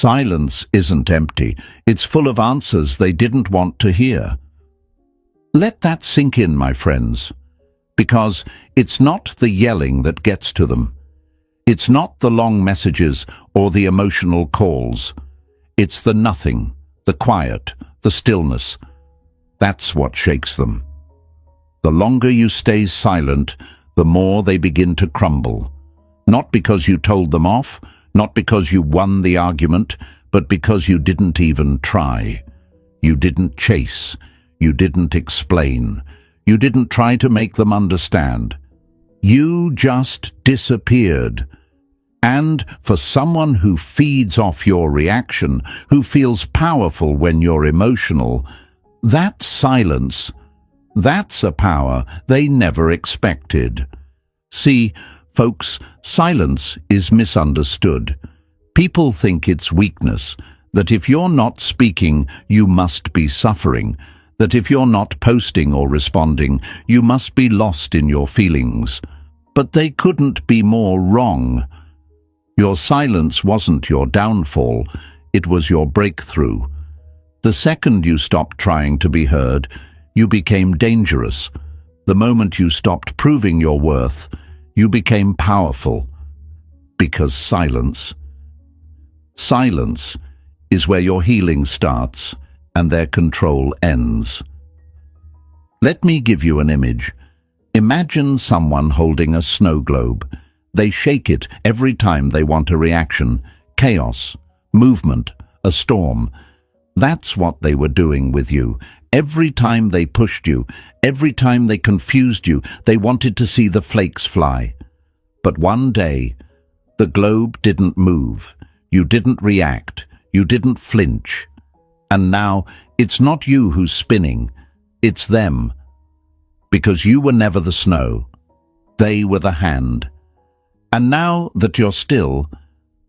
Silence isn't empty. It's full of answers they didn't want to hear. Let that sink in, my friends, because it's not the yelling that gets to them. It's not the long messages or the emotional calls. It's the nothing, the quiet, the stillness. That's what shakes them. The longer you stay silent, the more they begin to crumble. Not because you told them off, not because you won the argument, but because you didn't even try. You didn't chase. You didn't explain. You didn't try to make them understand. You just disappeared. And for someone who feeds off your reaction, who feels powerful when you're emotional, that silence, that's a power they never expected. See, folks, silence is misunderstood. People think it's weakness, that if you're not speaking, you must be suffering, that if you're not posting or responding, you must be lost in your feelings. But they couldn't be more wrong. Your silence wasn't your downfall, it was your breakthrough. The second you stopped trying to be heard, you became dangerous. The moment you stopped proving your worth, you became powerful. Because silence is where your healing starts and their control ends. Let me give you an image. Imagine someone holding a snow globe. They shake it every time they want a reaction, chaos, movement, a storm. That's what they were doing with you. Every time they pushed you, every time they confused you, they wanted to see the flakes fly. But one day, the globe didn't move. You didn't react. You didn't flinch. And now, it's not you who's spinning. It's them. Because you were never the snow. They were the hand. And now that you're still,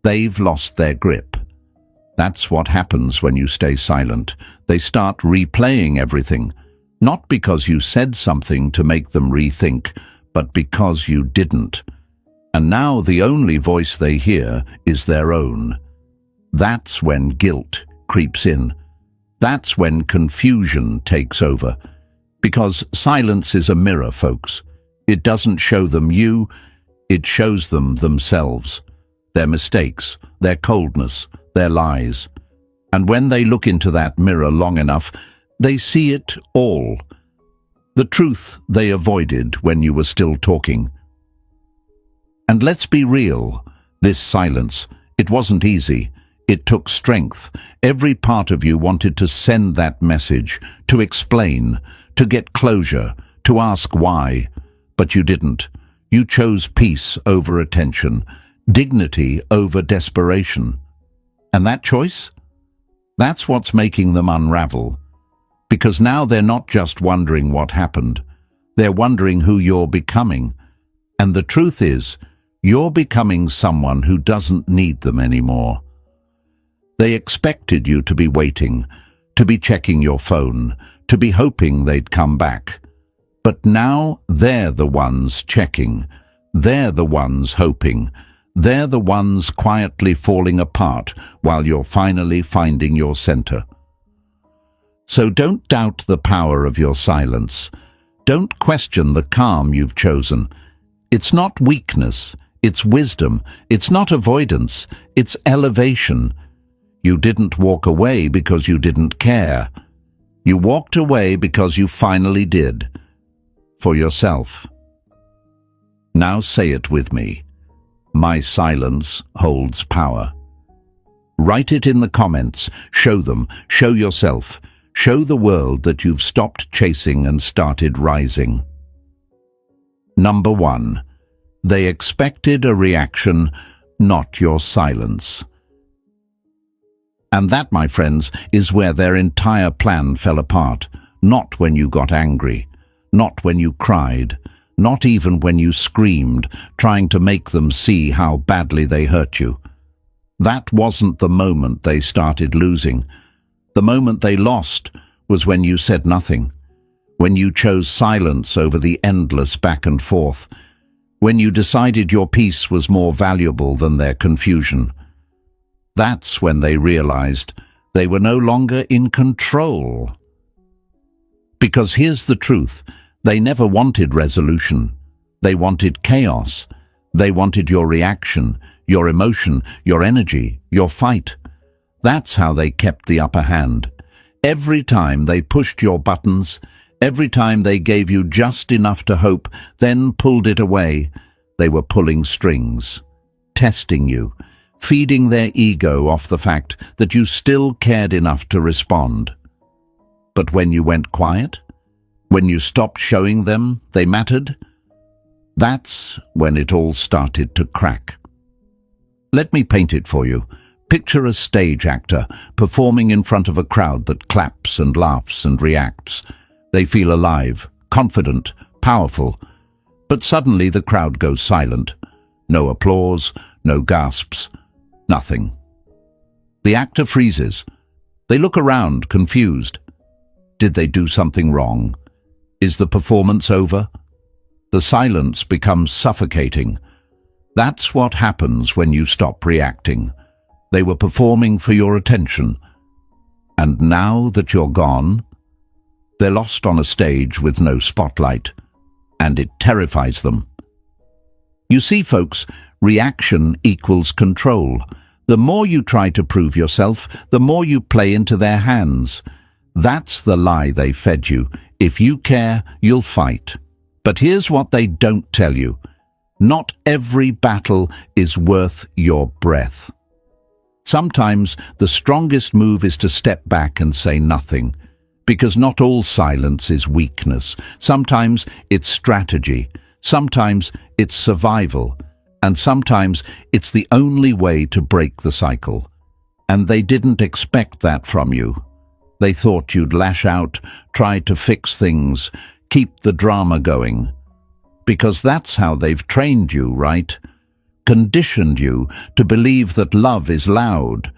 they've lost their grip. That's what happens when you stay silent. They start replaying everything, not because you said something to make them rethink, but because you didn't. And now the only voice they hear is their own. That's when guilt creeps in. That's when confusion takes over. Because silence is a mirror, folks. It doesn't show them you, it shows them themselves, their mistakes, their coldness, their lies. And when they look into that mirror long enough, they see it all. The truth they avoided when you were still talking. And let's be real, this silence, it wasn't easy. It took strength. Every part of you wanted to send that message, to explain, to get closure, to ask why. But you didn't. You chose peace over attention, dignity over desperation. And that choice? That's what's making them unravel. Because now they're not just wondering what happened. They're wondering who you're becoming. And the truth is, you're becoming someone who doesn't need them anymore. They expected you to be waiting, to be checking your phone, to be hoping they'd come back. But now they're the ones checking. They're the ones hoping. They're the ones quietly falling apart while you're finally finding your center. So don't doubt the power of your silence. Don't question the calm you've chosen. It's not weakness. It's wisdom. It's not avoidance. It's elevation. You didn't walk away because you didn't care. You walked away because you finally did. For yourself. Now say it with me. My silence holds power. Write it in the comments. Show them. Show yourself. Show the world that you've stopped chasing and started rising. Number 1. They expected a reaction, not your silence. And that, my friends, is where their entire plan fell apart. Not when you got angry. Not when you cried, not even when you screamed, trying to make them see how badly they hurt you. That wasn't the moment they started losing. The moment they lost was when you said nothing, when you chose silence over the endless back and forth, when you decided your peace was more valuable than their confusion. That's when they realized they were no longer in control. Because here's the truth, they never wanted resolution. They wanted chaos. They wanted your reaction, your emotion, your energy, your fight. That's how they kept the upper hand. Every time they pushed your buttons, every time they gave you just enough to hope, then pulled it away, they were pulling strings, testing you, feeding their ego off the fact that you still cared enough to respond. But when you went quiet, when you stopped showing them they mattered, that's when it all started to crack. Let me paint it for you. Picture a stage actor performing in front of a crowd that claps and laughs and reacts. They feel alive, confident, powerful. But suddenly the crowd goes silent. No applause, no gasps, nothing. The actor freezes. They look around, confused. Did they do something wrong? Is the performance over? The silence becomes suffocating. That's what happens when you stop reacting. They were performing for your attention. And now that you're gone, they're lost on a stage with no spotlight, and it terrifies them. You see, folks, reaction equals control. The more you try to prove yourself, the more you play into their hands. That's the lie they fed you. If you care, you'll fight. But here's what they don't tell you. Not every battle is worth your breath. Sometimes the strongest move is to step back and say nothing, because not all silence is weakness. Sometimes it's strategy, sometimes it's survival, and sometimes it's the only way to break the cycle. And they didn't expect that from you. They thought you'd lash out, try to fix things, keep the drama going. Because that's how they've trained you, right? Conditioned you to believe that love is loud,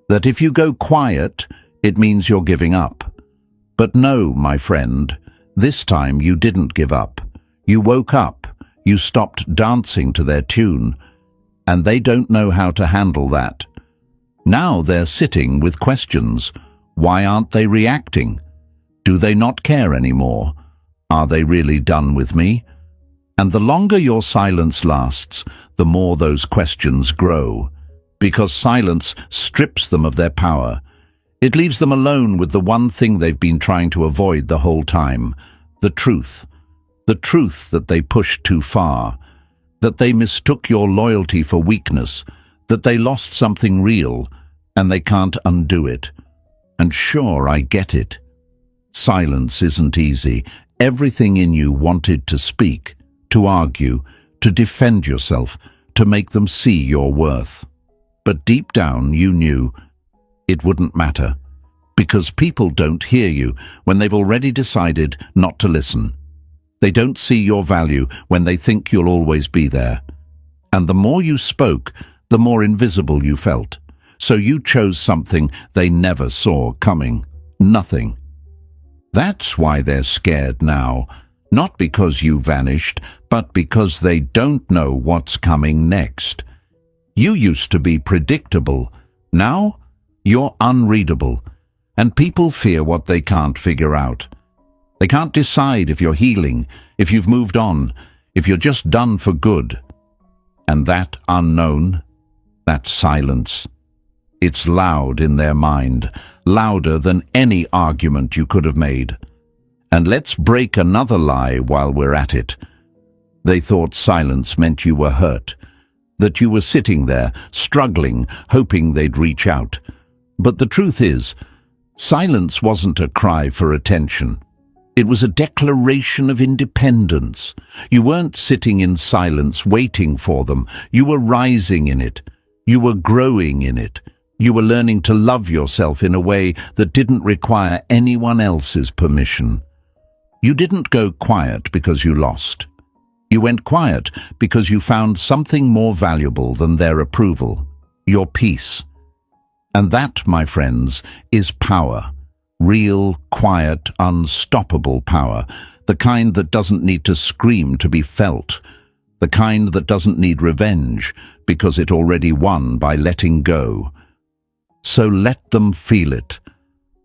that if you go quiet, it means you're giving up. But no, my friend, this time you didn't give up. You woke up, you stopped dancing to their tune, and they don't know how to handle that. Now they're sitting with questions. Why aren't they reacting? Do they not care anymore? Are they really done with me? And the longer your silence lasts, the more those questions grow, because silence strips them of their power. It leaves them alone with the one thing they've been trying to avoid the whole time, the truth that they pushed too far, that they mistook your loyalty for weakness, that they lost something real, and they can't undo it. And sure, I get it. Silence isn't easy. Everything in you wanted to speak, to argue, to defend yourself, to make them see your worth. But deep down you knew it wouldn't matter, because people don't hear you when they've already decided not to listen. They don't see your value when they think you'll always be there. And the more you spoke, the more invisible you felt. So you chose something they never saw coming. Nothing. That's why they're scared now. Not because you vanished, but because they don't know what's coming next. You used to be predictable. Now, you're unreadable. And people fear what they can't figure out. They can't decide if you're healing, if you've moved on, if you're just done for good. And that unknown, that silence, it's loud in their mind, louder than any argument you could have made. And let's break another lie while we're at it. They thought silence meant you were hurt, that you were sitting there, struggling, hoping they'd reach out. But the truth is, silence wasn't a cry for attention. It was a declaration of independence. You weren't sitting in silence waiting for them. You were rising in it. You were growing in it. You were learning to love yourself in a way that didn't require anyone else's permission. You didn't go quiet because you lost. You went quiet because you found something more valuable than their approval, your peace. And that, my friends, is power. Real, quiet, unstoppable power. The kind that doesn't need to scream to be felt. The kind that doesn't need revenge because it already won by letting go. So let them feel it.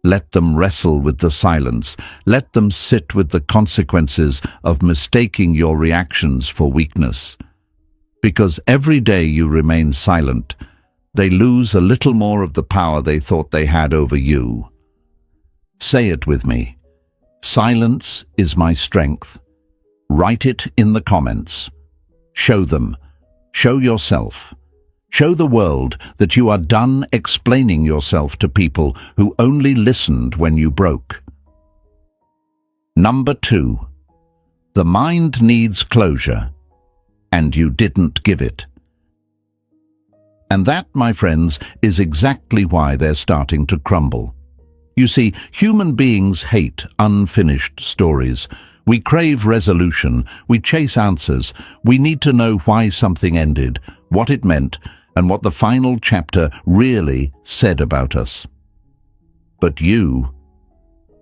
Let them wrestle with the silence. Let them sit with the consequences of mistaking your reactions for weakness. Because every day you remain silent, they lose a little more of the power they thought they had over you. Say it with me. Silence is my strength. Write it in the comments. Show them. Show yourself. Show the world that you are done explaining yourself to people who only listened when you broke. Number 2. The mind needs closure, and you didn't give it. And that, my friends, is exactly why they're starting to crumble. You see, human beings hate unfinished stories. We crave resolution, we chase answers, we need to know why something ended, what it meant, and what the final chapter really said about us. But you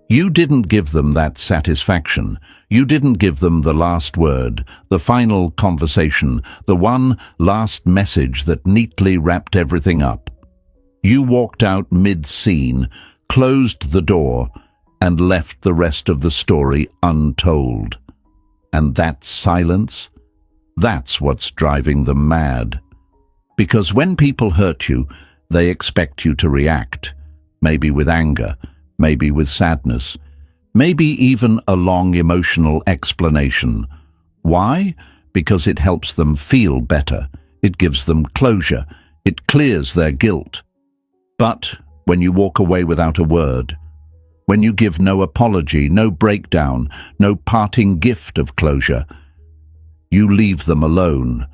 didn't give them that satisfaction. You didn't give them the last word, the final conversation, the one last message that neatly wrapped everything up. You walked out mid-scene, closed the door, and left the rest of the story untold. And that silence, that's what's driving them mad. Because when people hurt you, they expect you to react, maybe with anger, maybe with sadness, maybe even a long emotional explanation. Why? Because it helps them feel better. It gives them closure. It clears their guilt. But when you walk away without a word, when you give no apology, no breakdown, no parting gift of closure, you leave them alone,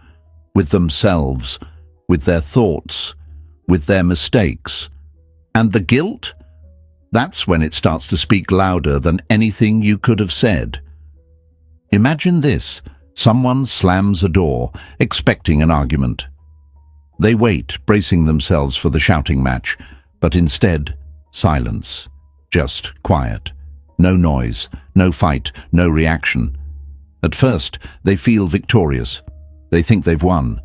with themselves, with their thoughts, with their mistakes. And the guilt? That's when it starts to speak louder than anything you could have said. Imagine this. Someone slams a door, expecting an argument. They wait, bracing themselves for the shouting match, but instead, silence. Just quiet. No noise, no fight, no reaction. At first, they feel victorious. They think they've won.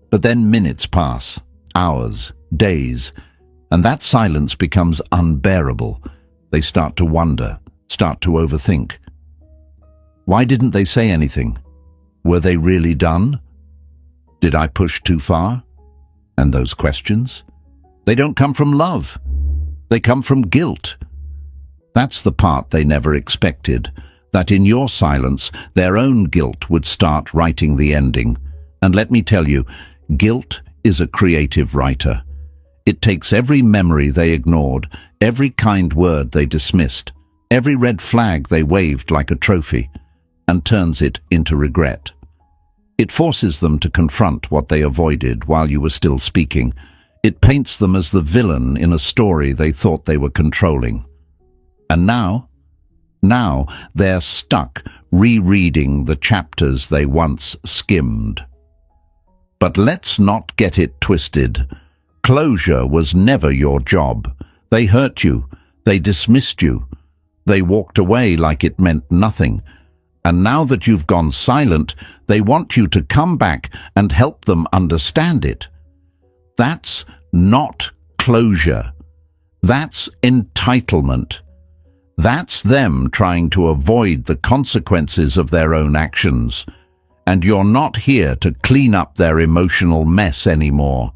But then minutes pass, hours, days, and that silence becomes unbearable. They start to wonder, start to overthink. Why didn't they say anything? Were they really done? Did I push too far? And those questions? They don't come from love. They come from guilt. That's the part they never expected, that in your silence, their own guilt would start writing the ending. And let me tell you, guilt is a creative writer. It takes every memory they ignored, every kind word they dismissed, every red flag they waved like a trophy, and turns it into regret. It forces them to confront what they avoided while you were still speaking. It paints them as the villain in a story they thought they were controlling. And now they're stuck rereading the chapters they once skimmed. But let's not get it twisted. Closure was never your job. They hurt you. They dismissed you. They walked away like it meant nothing. And now that you've gone silent, they want you to come back and help them understand it. That's not closure. That's entitlement. That's them trying to avoid the consequences of their own actions. And you're not here to clean up their emotional mess anymore.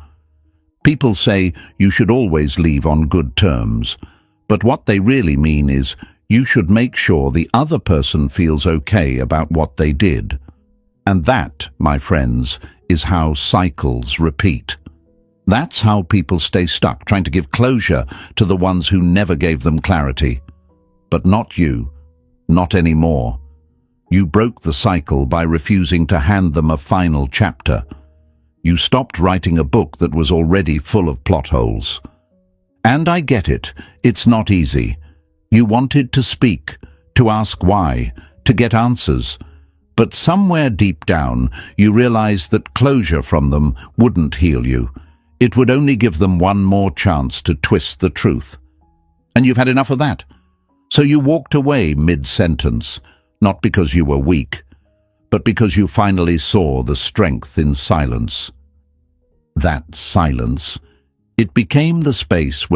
People say you should always leave on good terms, but what they really mean is you should make sure the other person feels okay about what they did. And that, my friends, is how cycles repeat. That's how people stay stuck, trying to give closure to the ones who never gave them clarity. But not you, not anymore. You broke the cycle by refusing to hand them a final chapter. You stopped writing a book that was already full of plot holes. And I get it, it's not easy. You wanted to speak, to ask why, to get answers. But somewhere deep down, you realized that closure from them wouldn't heal you. It would only give them one more chance to twist the truth. And you've had enough of that. So you walked away mid-sentence, not because you were weak, but because you finally saw the strength in silence. That silence It became the space